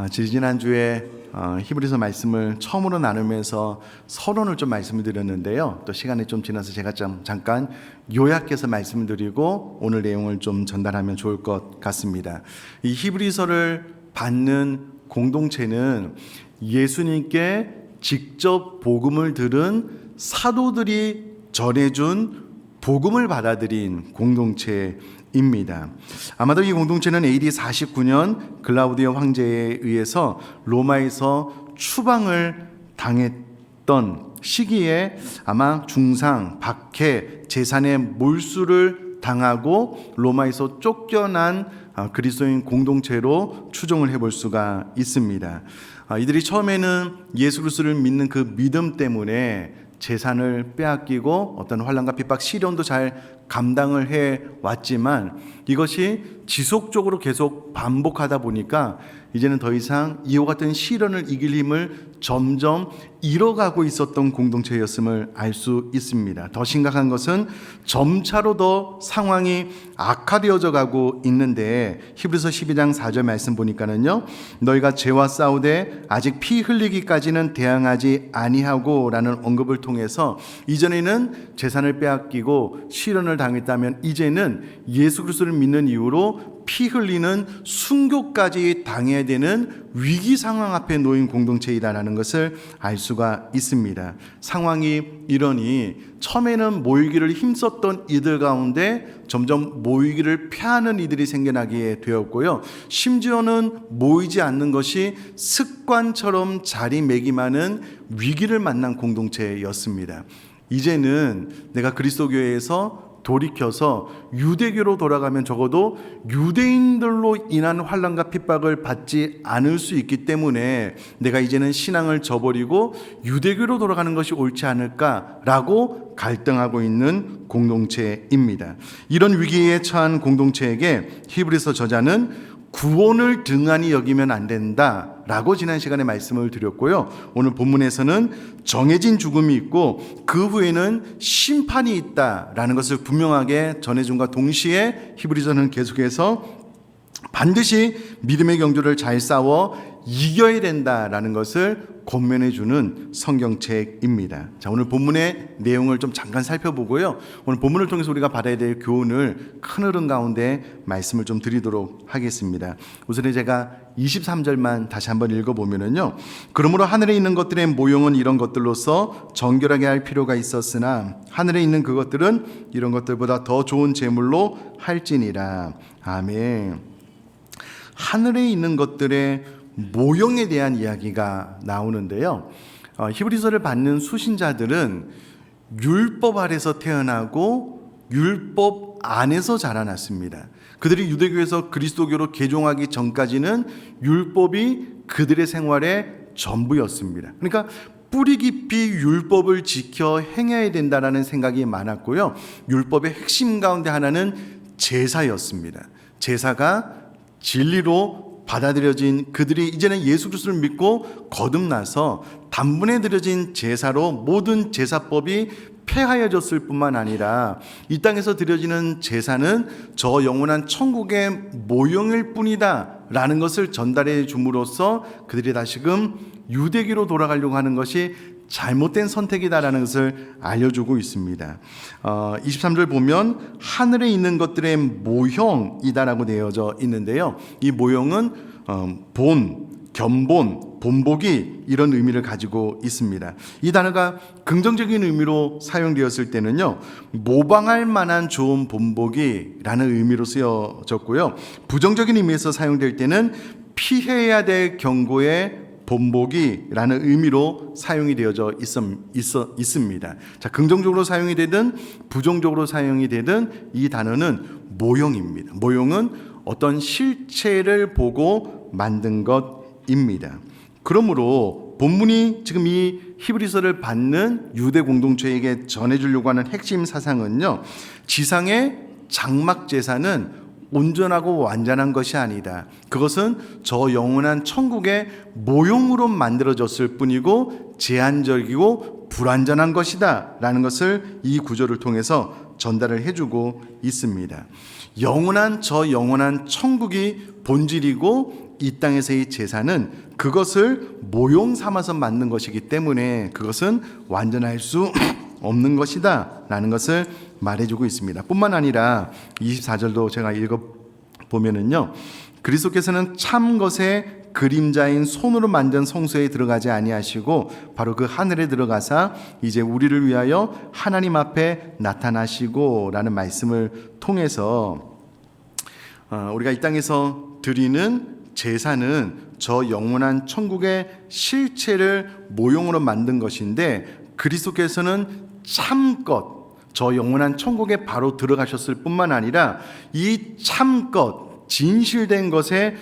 지난주에 히브리서 말씀을 처음으로 나누면서 서론을 좀 말씀을 드렸는데요. 또 시간이 좀 지나서 제가 잠깐 요약해서 말씀을 드리고 오늘 내용을 좀 전달하면 좋을 것 같습니다. 이 히브리서를 받는 공동체는 예수님께 직접 복음을 들은 사도들이 전해준 복음을 받아들인 공동체입니다. 아마도 이 공동체는 AD 49년 글라우디오 황제에 의해서 로마에서 추방을 당했던 시기에 아마 중상, 박해, 재산의 몰수를 당하고 로마에서 쫓겨난 그리스도인 공동체로 추정을 해볼 수가 있습니다. 이들이 처음에는 예수 그리스도를 믿는 그 믿음 때문에 재산을 빼앗기고 어떤 환난과 핍박, 시련도 잘 감당을 해 왔지만 이것이 지속적으로 계속 반복하다 보니까 이제는 더 이상 이와 같은 시련을 이길 힘을 점점 잃어가고 있었던 공동체였음을 알 수 있습니다. 더 심각한 것은 점차로 더 상황이 악화되어져 가고 있는데 히브리서 12장 4절 말씀 보니까는요, 너희가 죄와 싸우되 아직 피 흘리기까지는 대항하지 아니하고 라는 언급을 통해서 이전에는 재산을 빼앗기고 시련을 당했다면 이제는 예수 그리스도를 믿는 이유로 피 흘리는 순교까지 당해야 되는 위기 상황 앞에 놓인 공동체이다라는 것을 알 수가 있습니다. 상황이 이러니 처음에는 모이기를 힘썼던 이들 가운데 점점 모이기를 피하는 이들이 생겨나게 되었고요. 심지어는 모이지 않는 것이 습관처럼 자리매김하는 위기를 만난 공동체였습니다. 이제는 내가 그리스도교회에서 돌이켜서 유대교로 돌아가면 적어도 유대인들로 인한 환난과 핍박을 받지 않을 수 있기 때문에 내가 이제는 신앙을 저버리고 유대교로 돌아가는 것이 옳지 않을까라고 갈등하고 있는 공동체입니다. 이런 위기에 처한 공동체에게 히브리서 저자는 구원을 등한히 여기면 안 된다라고 지난 시간에 말씀을 드렸고요. 오늘 본문에서는 정해진 죽음이 있고 그 후에는 심판이 있다라는 것을 분명하게 전해준과 동시에 히브리서는 계속해서 반드시 믿음의 경주를 잘 싸워 이겨야 된다라는 것을 권면해 주는 성경책입니다. 자, 오늘 본문의 내용을 좀 잠깐 살펴보고요. 오늘 본문을 통해서 우리가 받아야 될 교훈을 큰 흐름 가운데 말씀을 좀 드리도록 하겠습니다. 우선 제가 23절만 다시 한번 읽어보면요. 그러므로 하늘에 있는 것들의 모형은 이런 것들로서 정결하게 할 필요가 있었으나 하늘에 있는 그것들은 이런 것들보다 더 좋은 제물로 할지니라. 아멘. 하늘에 있는 것들의 모형에 대한 이야기가 나오는데요. 히브리서를 받는 수신자들은 율법 아래서 태어나고 율법 안에서 자라났습니다. 그들이 유대교에서 그리스도교로 개종하기 전까지는 율법이 그들의 생활의 전부였습니다. 그러니까 뿌리 깊이 율법을 지켜 행해야 된다는 생각이 많았고요. 율법의 핵심 가운데 하나는 제사였습니다. 제사가 진리로 받아들여진 그들이 이제는 예수 그리스도를 믿고 거듭나서 단번에 드려진 제사로 모든 제사법이 폐하여졌을 뿐만 아니라 이 땅에서 드려지는 제사는 저 영원한 천국의 모형일 뿐이다 라는 것을 전달해 줌으로써 그들이 다시금 유대교로 돌아가려고 하는 것이 잘못된 선택이다라는 것을 알려주고 있습니다. 23절 보면 하늘에 있는 것들의 모형이다라고 되어져 있는데요. 이 모형은 본, 견본, 본보기 이런 의미를 가지고 있습니다. 이 단어가 긍정적인 의미로 사용되었을 때는요, 모방할 만한 좋은 본보기라는 의미로 쓰여졌고요. 부정적인 의미에서 사용될 때는 피해야 될 경고의 본보기라는 의미로 사용이 되어져 있습니다. 자, 긍정적으로 사용이 되든 부정적으로 사용이 되든 이 단어는 모형입니다. 모형은 어떤 실체를 보고 만든 것입니다. 그러므로 본문이 지금 이 히브리서를 받는 유대 공동체에게 전해주려고 하는 핵심 사상은요, 지상의 장막 제사는 온전하고 완전한 것이 아니다. 그것은 저 영원한 천국의 모형으로 만들어졌을 뿐이고 제한적이고 불완전한 것이다 라는 것을 이 구절을 통해서 전달을 해주고 있습니다. 영원한 저 영원한 천국이 본질이고 이 땅에서의 제사는 그것을 모형 삼아서 만든 것이기 때문에 그것은 완전할 수 없는 것이다 라는 것을 말해주고 있습니다. 뿐만 아니라 24절도 제가 읽어보면은요, 그리스도께서는 참 것의 그림자인 손으로 만든 성소에 들어가지 아니하시고 바로 그 하늘에 들어가사 이제 우리를 위하여 하나님 앞에 나타나시고 라는 말씀을 통해서 우리가 이 땅에서 드리는 제사는 저 영원한 천국의 실체를 모형으로 만든 것인데, 그리스도께서는 참것 저 영원한 천국에 바로 들어가셨을 뿐만 아니라 이 참것 진실된 것에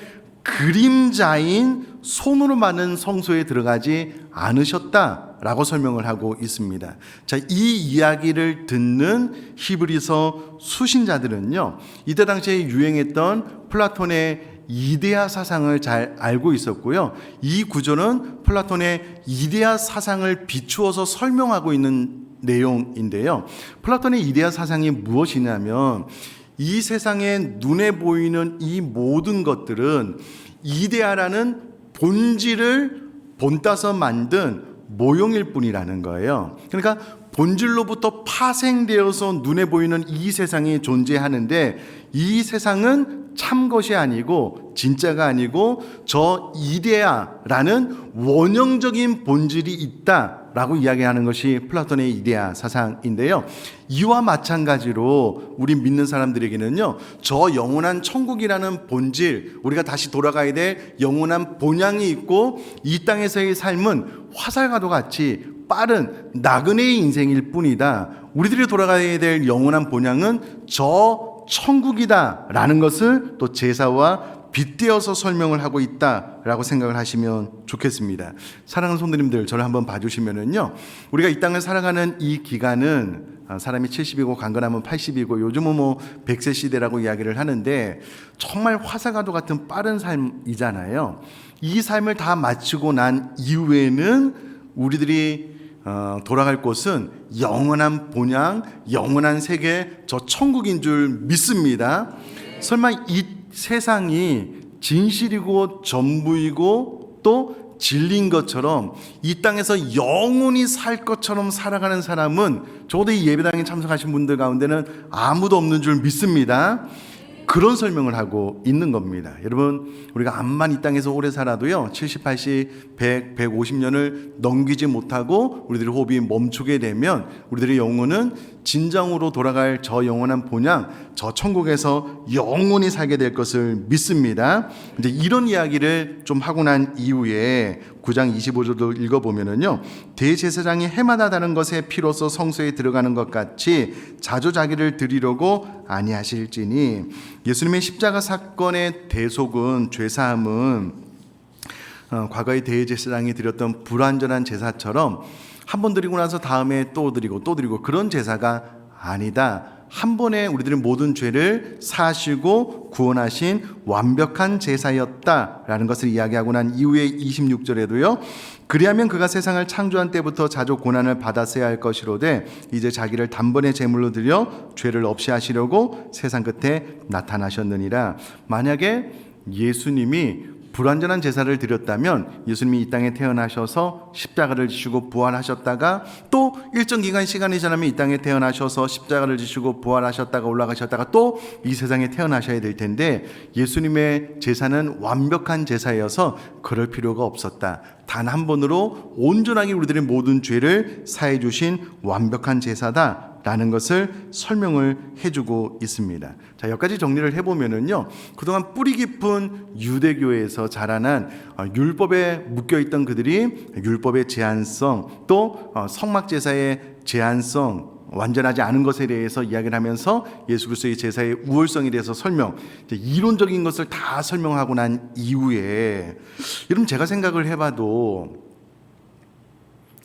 그림자인 손으로 만든 성소에 들어가지 않으셨다라고 설명을 하고 있습니다. 자, 이 이야기를 듣는 히브리서 수신자들은요, 이때 당시에 유행했던 플라톤의 이데아 사상을 잘 알고 있었고요. 이 구조는 플라톤의 이데아 사상을 비추어서 설명하고 있는 내용인데요. 플라톤의 이데아 사상이 무엇이냐면, 이 세상에 눈에 보이는 이 모든 것들은 이데아라는 본질을 본따서 만든 모형일 뿐이라는 거예요. 그러니까 본질로부터 파생되어서 눈에 보이는 이 세상이 존재하는데, 이 세상은 참 것이 아니고 진짜가 아니고 저 이데아라는 원형적인 본질이 있다라고 이야기하는 것이 플라톤의 이데아 사상인데요. 이와 마찬가지로 우리 믿는 사람들에게는요, 저 영원한 천국이라는 본질, 우리가 다시 돌아가야 될 영원한 본향이 있고 이 땅에서의 삶은 화살과도 같이 빠른 나그네의 인생일 뿐이다. 우리들이 돌아가야 될 영원한 본향은 저 천국이다 라는 것을 또 제사와 빗대어서 설명을 하고 있다라고 생각을 하시면 좋겠습니다. 사랑하는 성도님들, 저를 한번 봐주시면은요, 우리가 이 땅을 살아가는 이 기간은 사람이 70이고 강건하면 80이고 요즘은 뭐 100세 시대라고 이야기를 하는데, 정말 화살과도 같은 빠른 삶이잖아요. 이 삶을 다 마치고 난 이후에는 우리들이 돌아갈 곳은 영원한 본향, 영원한 세계, 저 천국인 줄 믿습니다. 설마 이 세상이 진실이고 전부이고 또 진리인 것처럼 이 땅에서 영원히 살 것처럼 살아가는 사람은, 적어도 이 예배당에 참석하신 분들 가운데는 아무도 없는 줄 믿습니다. 그런 설명을 하고 있는 겁니다. 여러분, 우리가 암만 이 땅에서 오래 살아도요, 70, 80, 100, 150년을 넘기지 못하고 우리들의 호흡이 멈추게 되면 우리들의 영혼은 진정으로 돌아갈 저 영원한 본향, 저 천국에서 영원히 살게 될 것을 믿습니다. 이제 이런 이야기를 좀 하고 난 이후에 9장 25절도 읽어보면은요, 대제사장이 해마다 다른 것에 피로써 성소에 들어가는 것 같이 자주 자기를 드리려고 아니하실지니, 예수님의 십자가 사건의 대속은, 죄사함은 과거의 대제사장이 드렸던 불완전한 제사처럼 한 번 드리고 나서 다음에 또 드리고 또 드리고 그런 제사가 아니다. 한 번에 우리들의 모든 죄를 사하시고 구원하신 완벽한 제사였다라는 것을 이야기하고 난 이후에 26절에도요, 그리하면 그가 세상을 창조한 때부터 자주 고난을 받았어야 할 것이로되 이제 자기를 단번에 제물로 드려 죄를 없이 하시려고 세상 끝에 나타나셨느니라. 만약에 예수님이 불완전한 제사를 드렸다면 예수님이 이 땅에 태어나셔서 십자가를 지시고 부활하셨다가 또 일정 기간 시간이 지나면 이 땅에 태어나셔서 십자가를 지시고 부활하셨다가 올라가셨다가 또 이 세상에 태어나셔야 될 텐데, 예수님의 제사는 완벽한 제사여서 그럴 필요가 없었다. 단 한 번으로 온전하게 우리들의 모든 죄를 사해 주신 완벽한 제사다 라는 것을 설명을 해주고 있습니다. 자, 여기까지 정리를 해보면은요, 그동안 뿌리 깊은 유대교에서 자라난 율법에 묶여있던 그들이 율법의 제한성, 또 성막제사의 제한성, 완전하지 않은 것에 대해서 이야기를 하면서 예수 그리스도의 제사의 우월성에 대해서 설명, 이론적인 것을 다 설명하고 난 이후에, 여러분, 제가 생각을 해봐도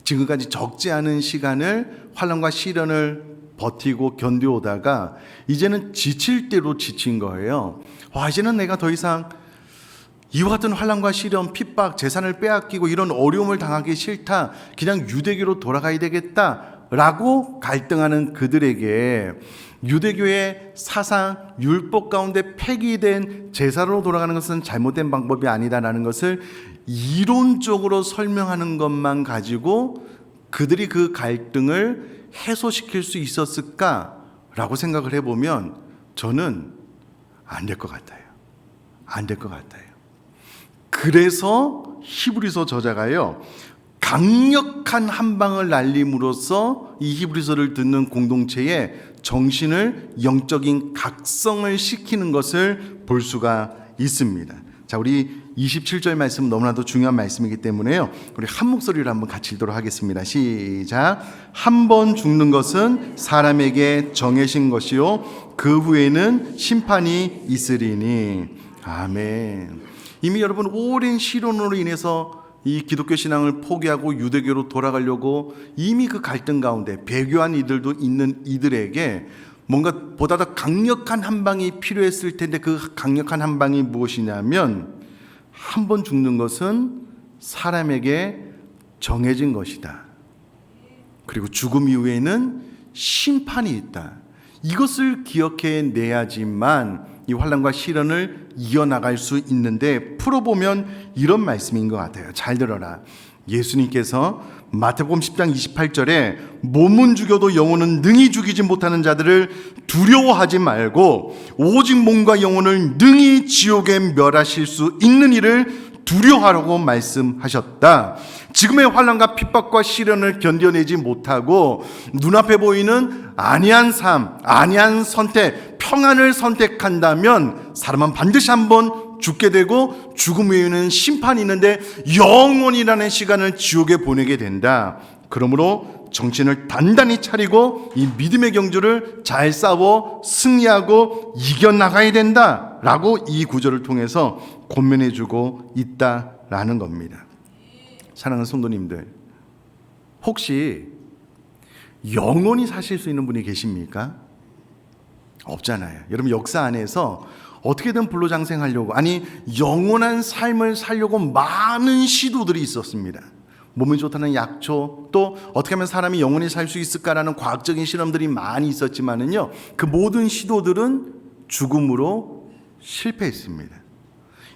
지금까지 적지 않은 시간을 환난과 시련을 버티고 견뎌오다가 이제는 지칠 대로 지친 거예요. 이제는 내가 더 이상 이와 같은 환난과 시련, 핍박, 재산을 빼앗기고 이런 어려움을 당하기 싫다. 그냥 유대교로 돌아가야 되겠다 라고 갈등하는 그들에게 유대교의 사상, 율법 가운데 폐기된 제사로 돌아가는 것은 잘못된 방법이 아니다라는 것을 이론적으로 설명하는 것만 가지고 그들이 그 갈등을 해소시킬 수 있었을까라고 생각을 해보면 저는 안 될 것 같아요. 안 될 것 같아요. 그래서 히브리서 저자가요, 강력한 한 방을 날림으로써 이 히브리서를 듣는 공동체의 정신을, 영적인 각성을 시키는 것을 볼 수가 있습니다. 자, 우리 27절 말씀은 너무나도 중요한 말씀이기 때문에요, 우리 한 목소리로 한번 같이 읽도록 하겠습니다. 시작. 한 번 죽는 것은 사람에게 정해진 것이요 그 후에는 심판이 있으리니. 아멘. 이미 여러분 오랜 시련으로 인해서 이 기독교 신앙을 포기하고 유대교로 돌아가려고 이미 그 갈등 가운데 배교한 이들도 있는 이들에게 뭔가 보다 더 강력한 한 방이 필요했을 텐데, 그 강력한 한 방이 무엇이냐면 한 번 죽는 것은 사람에게 정해진 것이다. 그리고 죽음 이후에는 심판이 있다. 이것을 기억해 내야지만 이 환난과 시련을 이어나갈 수 있는데, 풀어보면 이런 말씀인 것 같아요. 잘 들어라. 예수님께서 마태복음 10장 28절에 몸은 죽여도 영혼은 능히 죽이지 못하는 자들을 두려워하지 말고 오직 몸과 영혼을 능히 지옥에 멸하실 수 있는 이를 두려워하라고 말씀하셨다. 지금의 환난과 핍박과 시련을 견뎌내지 못하고 눈앞에 보이는 안이한 삶, 안이한 선택, 평안을 선택한다면 사람은 반드시 한번 죽게 되고 죽음 후에는 심판이 있는데 영원이라는 시간을 지옥에 보내게 된다. 그러므로 정신을 단단히 차리고 이 믿음의 경주를 잘 싸워 승리하고 이겨나가야 된다라고 이 구절을 통해서 권면해주고 있다라는 겁니다. 사랑하는 성도님들, 혹시 영원히 사실 수 있는 분이 계십니까? 없잖아요. 여러분, 역사 안에서 어떻게든 불로장생하려고, 아니 영원한 삶을 살려고 많은 시도들이 있었습니다. 몸이 좋다는 약초, 또 어떻게 하면 사람이 영원히 살 수 있을까라는 과학적인 실험들이 많이 있었지만은요, 그 모든 시도들은 죽음으로 실패했습니다.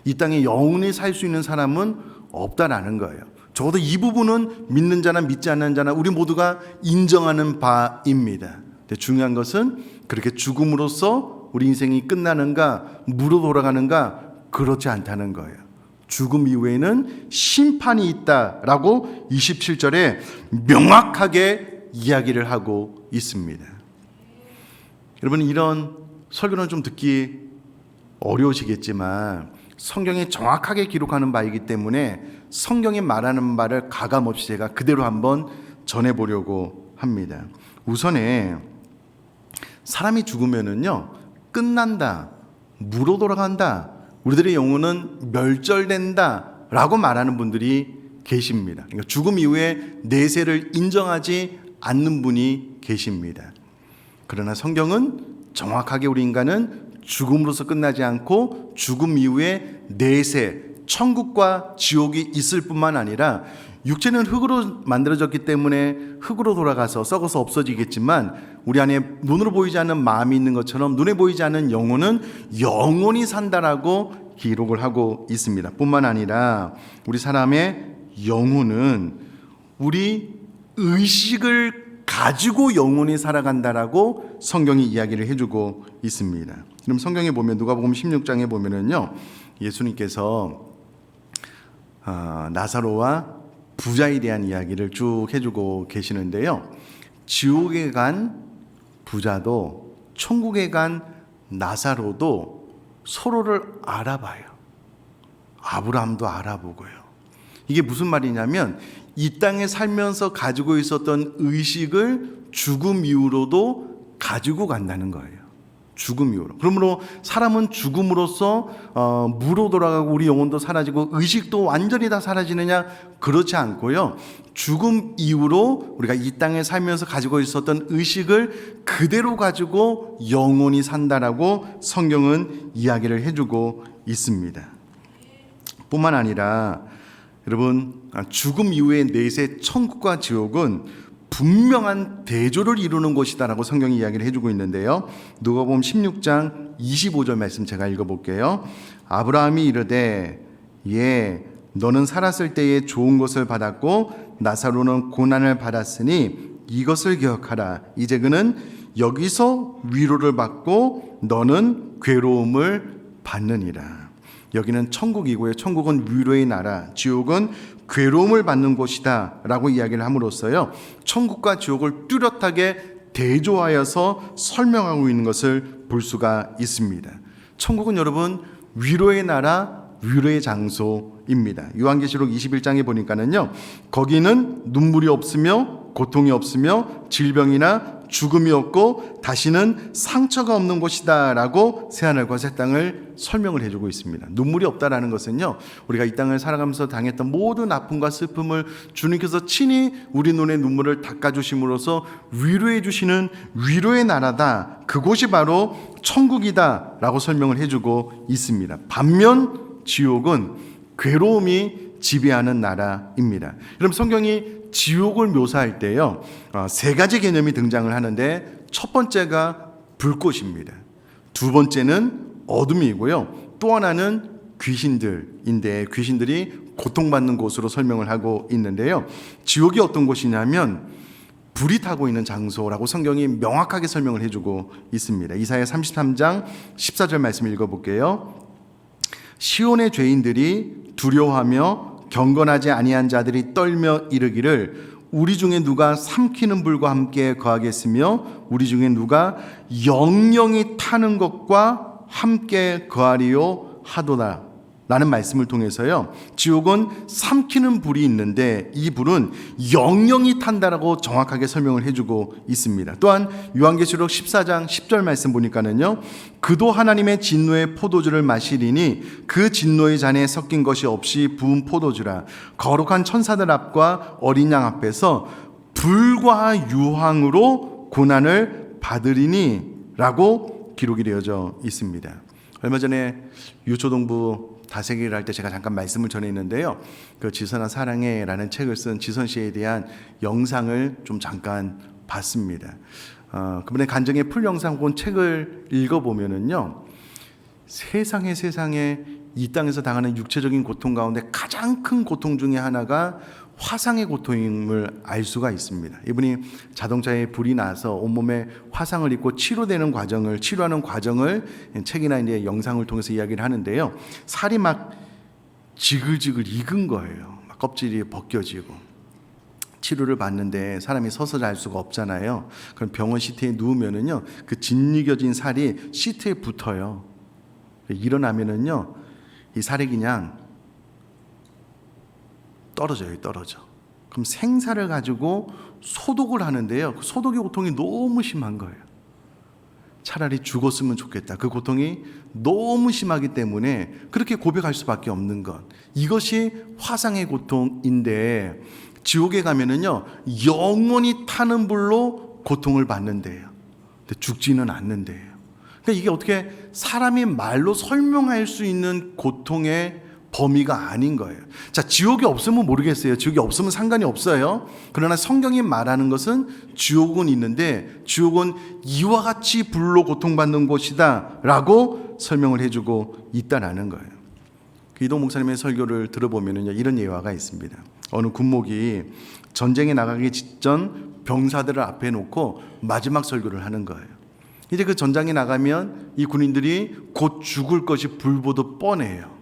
이 땅에 영원히 살 수 있는 사람은 없다라는 거예요. 적어도 이 부분은 믿는 자나 믿지 않는 자나 우리 모두가 인정하는 바입니다. 근데 중요한 것은 그렇게 죽음으로써 우리 인생이 끝나는가, 무로 돌아가는가, 그렇지 않다는 거예요. 죽음 이후에는 심판이 있다라고 27절에 명확하게 이야기를 하고 있습니다. 여러분, 이런 설교는 좀 듣기 어려우시겠지만 성경이 정확하게 기록하는 바이기 때문에 성경이 말하는 말을 가감없이 제가 그대로 한번 전해보려고 합니다. 우선에 사람이 죽으면은요, 끝난다, 무로 돌아간다, 우리들의 영혼은 멸절된다 라고 말하는 분들이 계십니다. 그러니까 죽음 이후에 내세를 인정하지 않는 분이 계십니다. 그러나 성경은 정확하게 우리 인간은 죽음으로서 끝나지 않고 죽음 이후에 내세, 천국과 지옥이 있을 뿐만 아니라 육체는 흙으로 만들어졌기 때문에 흙으로 돌아가서 썩어서 없어지겠지만 우리 안에 눈으로 보이지 않는 마음이 있는 것처럼 눈에 보이지 않는 영혼은 영원히 산다라고 기록을 하고 있습니다. 뿐만 아니라 우리 사람의 영혼은 우리 의식을 가지고 영원히 살아간다라고 성경이 이야기를 해주고 있습니다. 그럼 성경에 보면 누가복음 16장에 보면은요, 예수님께서 나사로와 부자에 대한 이야기를 쭉 해주고 계시는데요, 지옥에 간 부자도 천국에 간 나사로도 서로를 알아봐요. 아브라함도 알아보고요. 이게 무슨 말이냐면 이 땅에 살면서 가지고 있었던 의식을 죽음 이후로도 가지고 간다는 거예요. 죽음 이후로. 그러므로 사람은 죽음으로써 무로 돌아가고 우리 영혼도 사라지고 의식도 완전히 다 사라지느냐? 그렇지 않고요, 죽음 이후로 우리가 이 땅에 살면서 가지고 있었던 의식을 그대로 가지고 영원히 산다라고 성경은 이야기를 해주고 있습니다. 뿐만 아니라 여러분, 죽음 이후의 내세 천국과 지옥은 분명한 대조를 이루는 곳이다라고 성경이 이야기를 해주고 있는데요. 누가복음 16장 25절 말씀 제가 읽어볼게요. 아브라함이 이르되 너는 살았을 때에 좋은 것을 받았고 나사로는 고난을 받았으니 이것을 기억하라. 이제 그는 여기서 위로를 받고 너는 괴로움을 받느니라. 여기는 천국이고요. 천국은 위로의 나라, 지옥은 괴로움을 받는 곳이다 라고 이야기를 함으로써요, 천국과 지옥을 뚜렷하게 대조하여서 설명하고 있는 것을 볼 수가 있습니다. 천국은 여러분 위로의 나라, 위로의 장소입니다. 요한계시록 21장에 보니까는요, 거기는 눈물이 없으며 고통이 없으며 질병이나 죽음이 없고 다시는 상처가 없는 곳이다 라고 새하늘과 새 땅을 설명을 해주고 있습니다. 눈물이 없다라는 것은요, 우리가 이 땅을 살아가면서 당했던 모든 아픔과 슬픔을 주님께서 친히 우리 눈의 눈물을 닦아주심으로써 위로해 주시는 위로의 나라다, 그곳이 바로 천국이다 라고 설명을 해주고 있습니다. 반면 지옥은 괴로움이 지배하는 나라입니다. 그럼 성경이 지옥을 묘사할 때요, 세 가지 개념이 등장을 하는데, 첫 번째가 불꽃입니다. 두 번째는 어둠이고요. 또 하나는 귀신들인데, 귀신들이 고통받는 곳으로 설명을 하고 있는데요. 지옥이 어떤 곳이냐면 불이 타고 있는 장소라고 성경이 명확하게 설명을 해주고 있습니다. 이사야 33장 14절 말씀 읽어볼게요. 시온의 죄인들이 두려워하며 경건하지 아니한 자들이 떨며 이르기를 우리 중에 누가 삼키는 불과 함께 거하겠으며 우리 중에 누가 영영이 타는 것과 함께 거하리요 하도다 라는 말씀을 통해서요, 지옥은 삼키는 불이 있는데 이 불은 영영이 탄다라고 정확하게 설명을 해주고 있습니다. 또한 요한계시록 14장 10절 말씀 보니까는요, 그도 하나님의 진노의 포도주를 마시리니 그 진노의 잔에 섞인 것이 없이 부은 포도주라. 거룩한 천사들 앞과 어린 양 앞에서 불과 유황으로 고난을 받으리니 라고 기록이 되어져 있습니다. 얼마 전에 유초동부 다세기를 할 때 제가 잠깐 말씀을 전했는데요, 그 지선아 사랑해 라는 책을 쓴 지선 씨에 대한 영상을 좀 잠깐 봤습니다. 그분의 간증의 풀 영상 본 책을 읽어보면은요, 세상에 이 땅에서 당하는 육체적인 고통 가운데 가장 큰 고통 중에 하나가 화상의 고통임을 알 수가 있습니다. 이분이 자동차에 불이 나서 온몸에 화상을 입고 치료하는 과정을 책이나 이제 영상을 통해서 이야기를 하는데요, 살이 막 지글지글 익은 거예요. 막 껍질이 벗겨지고. 치료를 받는데 사람이 서서 잘 수가 없잖아요. 그럼 병원 시트에 누우면은요, 그 짓이겨진 살이 시트에 붙어요. 일어나면은요, 이 살이 그냥 떨어져. 그럼 생사를 가지고 소독을 하는데요, 그 소독의 고통이 너무 심한 거예요. 차라리 죽었으면 좋겠다. 그 고통이 너무 심하기 때문에 그렇게 고백할 수밖에 없는 것. 이것이 화상의 고통인데, 지옥에 가면은요, 영원히 타는 불로 고통을 받는데요. 근데 죽지는 않는데요. 그러니까 이게 어떻게 사람이 말로 설명할 수 있는 고통의 범위가 아닌 거예요. 자, 지옥이 없으면 모르겠어요. 지옥이 없으면 상관이 없어요. 그러나 성경이 말하는 것은 지옥은 있는데, 지옥은 이와 같이 불로 고통받는 곳이다 라고 설명을 해주고 있다라는 거예요. 이동 목사님의 설교를 들어보면 이런 예화가 있습니다. 어느 군목이 전쟁에 나가기 직전 병사들을 앞에 놓고 마지막 설교를 하는 거예요. 이제 그 전장에 나가면 이 군인들이 곧 죽을 것이 불보듯 뻔해요.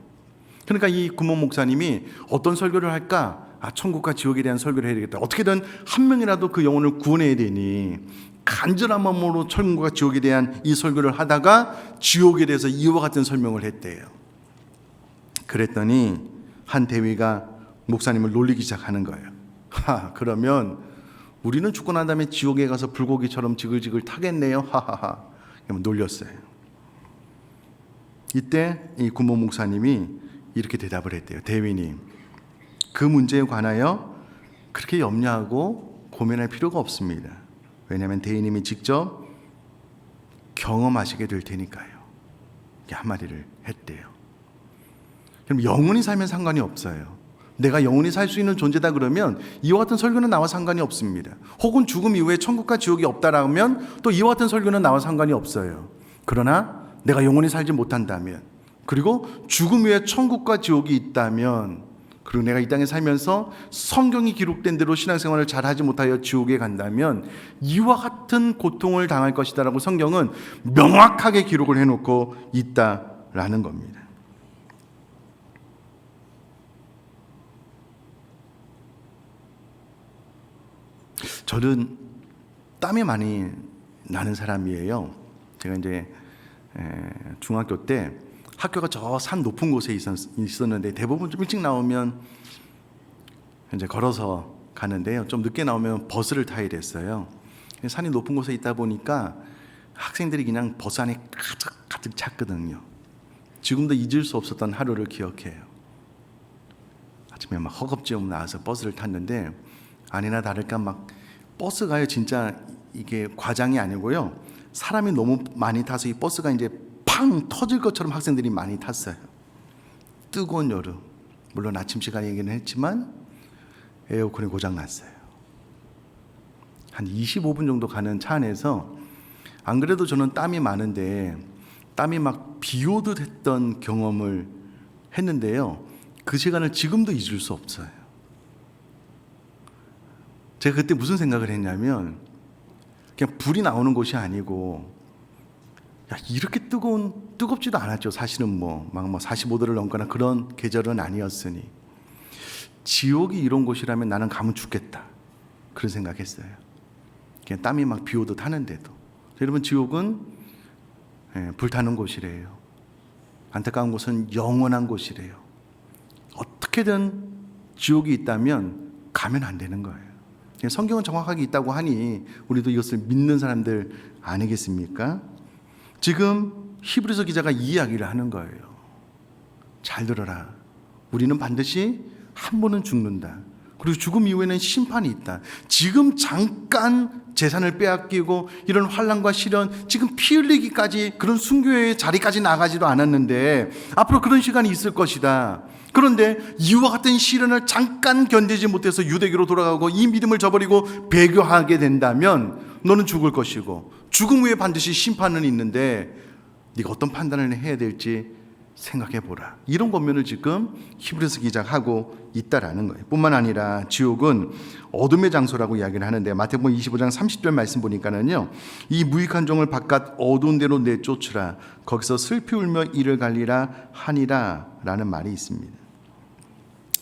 그러니까 이 군목 목사님이 어떤 설교를 할까? 천국과 지옥에 대한 설교를 해야 되겠다. 어떻게든 한 명이라도 그 영혼을 구원해야 되니 간절한 마음으로 천국과 지옥에 대한 이 설교를 하다가 지옥에 대해서 이와 같은 설명을 했대요. 그랬더니 한 대위가 목사님을 놀리기 시작하는 거예요. 그러면 우리는 죽고 난 다음에 지옥에 가서 불고기처럼 지글지글 타겠네요. 하하하. 놀렸어요. 이때 이 군목 목사님이 이렇게 대답을 했대요. 대위님, 그 문제에 관하여 그렇게 염려하고 고민할 필요가 없습니다. 왜냐하면 대위님이 직접 경험하시게 될 테니까요. 이렇게 한마디를 했대요. 그럼 영원히 살면 상관이 없어요. 내가 영원히 살 수 있는 존재다 그러면 이와 같은 설교는 나와 상관이 없습니다. 혹은 죽음 이후에 천국과 지옥이 없다라면 또 이와 같은 설교는 나와 상관이 없어요. 그러나 내가 영원히 살지 못한다면, 그리고 죽음 후에 천국과 지옥이 있다면, 그리고 내가 이 땅에 살면서 성경이 기록된 대로 신앙생활을 잘하지 못하여 지옥에 간다면 이와 같은 고통을 당할 것이다라고 성경은 명확하게 기록을 해놓고 있다라는 겁니다. 저는 땀이 많이 나는 사람이에요. 제가 이제 중학교 때 학교가 저 산 높은 곳에 있었는데 대부분 좀 일찍 나오면 이제 걸어서 가는데요. 좀 늦게 나오면 버스를 타야 됐어요. 산이 높은 곳에 있다 보니까 학생들이 그냥 버스 안에 가득 찼거든요. 지금도 잊을 수 없었던 하루를 기억해요. 아침에 막 허겁지겁 나와서 버스를 탔는데 아니나 다를까 막 버스가요, 진짜 이게 과장이 아니고요, 사람이 너무 많이 타서 이 버스가 이제 팡 터질 것처럼 학생들이 많이 탔어요. 뜨거운 여름, 물론 아침 시간이기는 했지만 에어컨이 고장 났어요. 한 25분 정도 가는 차 안에서, 안 그래도 저는 땀이 많은데 땀이 막 비 오듯 했던 경험을 했는데요, 그 시간을 지금도 잊을 수 없어요. 제가 그때 무슨 생각을 했냐면, 그냥 불이 나오는 곳이 아니고, 야, 이렇게 뜨겁지도 않았죠. 사실은 막 45도를 넘거나 그런 계절은 아니었으니, 지옥이 이런 곳이라면 나는 가면 죽겠다, 그런 생각했어요. 그냥 땀이 막 비 오듯 하는데도. 여러분, 지옥은 불타는 곳이래요. 안타까운 곳은 영원한 곳이래요. 어떻게든 지옥이 있다면 가면 안 되는 거예요. 성경은 정확하게 있다고 하니 우리도 이것을 믿는 사람들 아니겠습니까? 지금 히브리서 기자가 이 이야기를 하는 거예요. 잘 들어라. 우리는 반드시 한 번은 죽는다. 그리고 죽음 이후에는 심판이 있다. 지금 잠깐 재산을 빼앗기고 이런 환난과 시련, 지금 피 흘리기까지 그런 순교의 자리까지 나가지도 않았는데 앞으로 그런 시간이 있을 것이다. 그런데 이와 같은 시련을 잠깐 견디지 못해서 유대교로 돌아가고 이 믿음을 저버리고 배교하게 된다면 너는 죽을 것이고 죽음 후에 반드시 심판은 있는데 네가 어떤 판단을 해야 될지 생각해 보라. 이런 권면을 지금 히브리서 기자가 하고 있다라는 거예요. 뿐만 아니라 지옥은 어둠의 장소라고 이야기를 하는데, 마태복음 25장 30절 말씀 보니까는요, 이 무익한 종을 바깥 어두운 데로 내쫓으라. 거기서 슬피 울며 이를 갈리라 하니라 라는 말이 있습니다.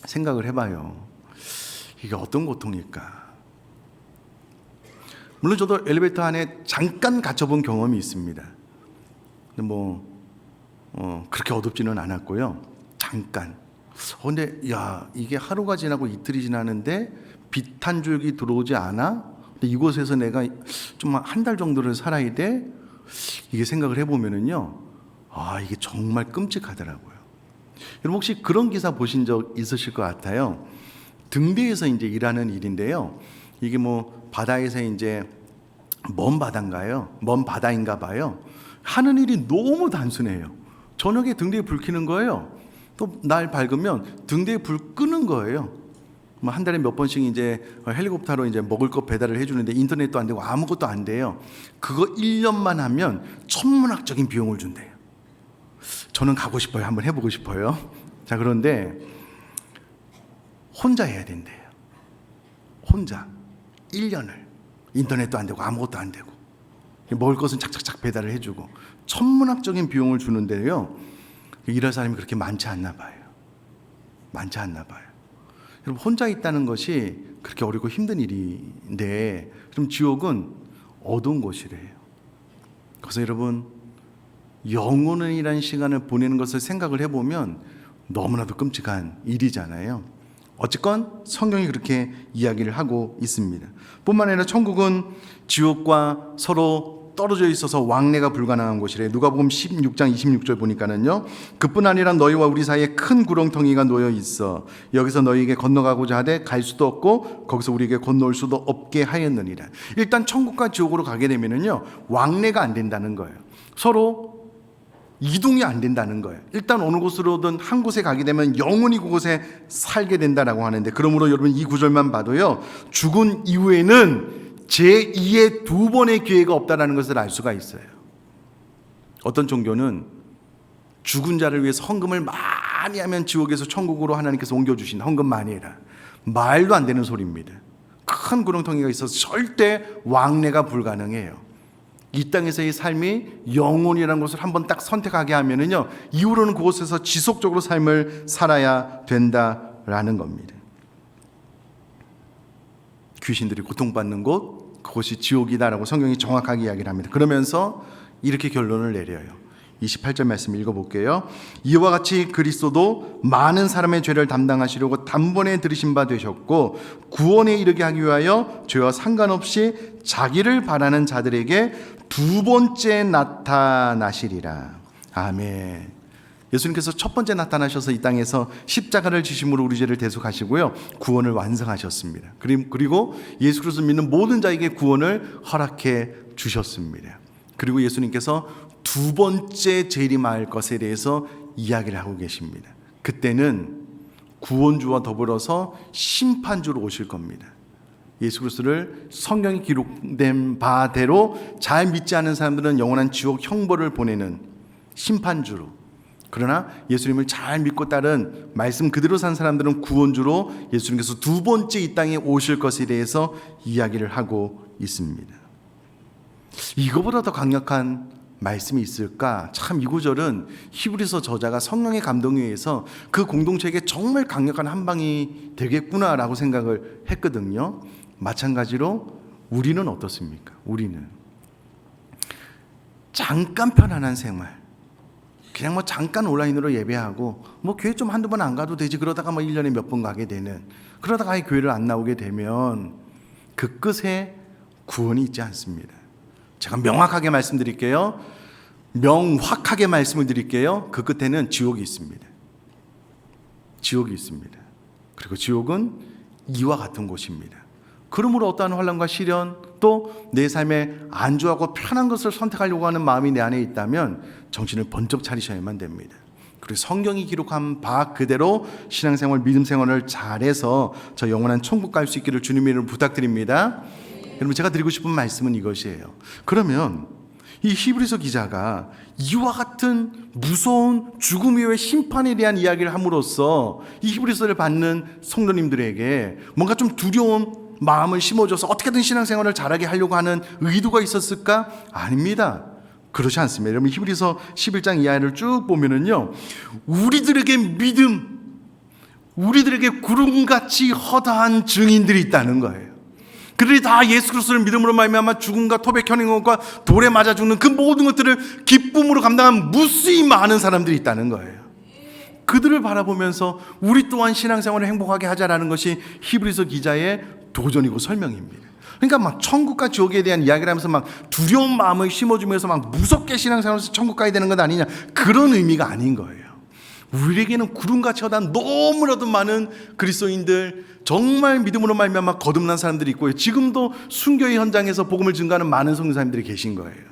생각을 해봐요. 이게 어떤 고통일까? 물론 저도 엘리베이터 안에 잠깐 갇혀본 경험이 있습니다. 근데 그렇게 어둡지는 않았고요. 잠깐. 근데 야, 이게 하루가 지나고 이틀이 지나는데 빛 한 줄기 들어오지 않아? 근데 이곳에서 내가 좀 한 달 정도를 살아야 돼? 이게 생각을 해보면은요, 이게 정말 끔찍하더라고요. 여러분, 혹시 그런 기사 보신 적 있으실 것 같아요. 등대에서 이제 일하는 일인데요. 이게 바다에서 이제 먼 바다인가요? 먼 바다인가 봐요. 하는 일이 너무 단순해요. 저녁에 등대에 불 켜는 거예요. 또 날 밝으면 등대에 불 끄는 거예요. 한 달에 몇 번씩 이제 헬리콥터로 이제 먹을 것 배달을 해주는데 인터넷도 안 되고 아무것도 안 돼요. 그거 1년만 하면 천문학적인 비용을 준대요. 저는 가고 싶어요. 한번 해보고 싶어요. 자, 그런데 혼자 해야 된대요. 혼자 1년을. 인터넷도 안 되고 아무것도 안 되고 먹을 것은 착착착 배달을 해주고 천문학적인 비용을 주는데요, 일할 사람이 그렇게 많지 않나 봐요. 여러분, 혼자 있다는 것이 그렇게 어렵고 힘든 일인데, 그럼 지옥은 어두운 곳이래요. 그래서 여러분, 영원이라는 시간을 보내는 것을 생각을 해보면 너무나도 끔찍한 일이잖아요. 어쨌건 성경이 그렇게 이야기를 하고 있습니다. 뿐만 아니라 천국은 지옥과 서로 떨어져 있어서 왕래가 불가능한 곳이래. 누가복음 16장 26절 보니까는요, 그뿐 아니라 너희와 우리 사이에 큰 구렁텅이가 놓여 있어 여기서 너희에게 건너가고자 하되 갈 수도 없고 거기서 우리에게 건너올 수도 없게 하였느니라. 일단 천국과 지옥으로 가게 되면은요, 왕래가 안 된다는 거예요. 서로 이동이 안 된다는 거예요. 일단 어느 곳으로든 한 곳에 가게 되면 영원히 그곳에 살게 된다라고 하는데, 그러므로 여러분 이 구절만 봐도요, 죽은 이후에는 제2의 두 번의 기회가 없다라는 것을 알 수가 있어요. 어떤 종교는 죽은 자를 위해서 헌금을 많이 하면 지옥에서 천국으로 하나님께서 옮겨주신다. 헌금 많이 해라. 말도 안 되는 소리입니다. 큰 구렁텅이가 있어서 절대 왕래가 불가능해요. 이 땅에서의 삶이 영혼이라는 것을 한번 딱 선택하게 하면은요, 이후로는 그곳에서 지속적으로 삶을 살아야 된다라는 겁니다. 귀신들이 고통받는 곳, 그곳이 지옥이다라고 성경이 정확하게 이야기를 합니다. 그러면서 이렇게 결론을 내려요. 28절 말씀 읽어볼게요. 이와 같이 그리스도도 많은 사람의 죄를 담당하시려고 단번에 들으신 바 되셨고, 구원에 이르게 하기 위하여 죄와 상관없이 자기를 바라는 자들에게 두 번째 나타나시리라. 아멘. 예수님께서 첫 번째 나타나셔서 이 땅에서 십자가를 지심으로 우리 죄를 대속하시고요, 구원을 완성하셨습니다. 그리고 예수 그리스도 믿는 모든 자에게 구원을 허락해 주셨습니다. 그리고 예수님께서 두 번째 재림할 것에 대해서 이야기를 하고 계십니다. 그때는 구원주와 더불어서 심판주로 오실 겁니다. 예수 그리스도를 성경에 기록된 바대로 잘 믿지 않은 사람들은 영원한 지옥 형벌을 보내는 심판주로, 그러나 예수님을 잘 믿고 따른 말씀 그대로 산 사람들은 구원주로 예수님께서 두 번째 이 땅에 오실 것에 대해서 이야기를 하고 있습니다. 이거보다 더 강력한 말씀이 있을까? 참, 이 구절은 히브리서 저자가 성령의 감동에 의해서 그 공동체에게 정말 강력한 한방이 되겠구나라고 생각을 했거든요. 마찬가지로 우리는 어떻습니까? 우리는 잠깐 편안한 생활, 그냥 뭐 잠깐 온라인으로 예배하고 뭐 교회 좀 한두 번 안 가도 되지, 그러다가 뭐 1년에 몇 번 가게 되는, 그러다가 아예 교회를 안 나오게 되면 그 끝에 구원이 있지 않습니다. 제가 명확하게 말씀드릴게요. 명확하게 말씀을 드릴게요. 그 끝에는 지옥이 있습니다. 지옥이 있습니다. 그리고 지옥은 이와 같은 곳입니다. 그러므로 어떠한 환난과 시련, 또 내 삶에 안주하고 편한 것을 선택하려고 하는 마음이 내 안에 있다면 정신을 번쩍 차리셔야만 됩니다. 그리고 성경이 기록한 바 그대로 신앙생활, 믿음생활을 잘해서 저 영원한 천국 갈 수 있기를 주님의 이름으로 부탁드립니다. 여러분, 제가 드리고 싶은 말씀은 이것이에요. 그러면 이 히브리서 기자가 이와 같은 무서운 죽음 이후의 심판에 대한 이야기를 함으로써 이 히브리서를 받는 성도님들에게 뭔가 좀 두려운 마음을 심어줘서 어떻게든 신앙생활을 잘하게 하려고 하는 의도가 있었을까? 아닙니다. 그렇지 않습니다. 여러분, 히브리서 11장 이하를 쭉 보면은요, 우리들에게 믿음, 우리들에게 구름같이 허다한 증인들이 있다는 거예요. 그들이 다 예수 그리스도를 믿음으로 말미암아 죽음과 토백, 현행과 돌에 맞아 죽는 그 모든 것들을 기쁨으로 감당한 무수히 많은 사람들이 있다는 거예요. 그들을 바라보면서 우리 또한 신앙생활을 행복하게 하자라는 것이 히브리서 기자의 도전이고 설명입니다. 그러니까 막 천국과 지옥에 대한 이야기를 하면서 막 두려운 마음을 심어주면서 막 무섭게 신앙생활에서 천국 가야 되는 것 아니냐, 그런 의미가 아닌 거예요. 우리에게는 구름같이 허다한 너무나도 많은 그리스도인들, 정말 믿음으로 말미암아 거듭난 사람들이 있고요, 지금도 순교의 현장에서 복음을 증거하는 많은 성도사님들이 계신 거예요.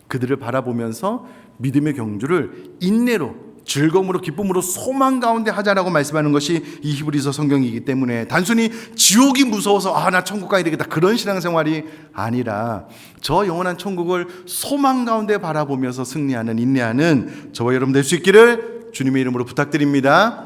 그들을 바라보면서 믿음의 경주를 인내로, 즐거움으로, 기쁨으로, 소망 가운데 하자라고 말씀하는 것이 이 히브리서 성경이기 때문에 단순히 지옥이 무서워서 나 천국 가야 되겠다, 그런 신앙생활이 아니라 저 영원한 천국을 소망 가운데 바라보면서 승리하는, 인내하는 저와 여러분 될 수 있기를 주님의 이름으로 부탁드립니다.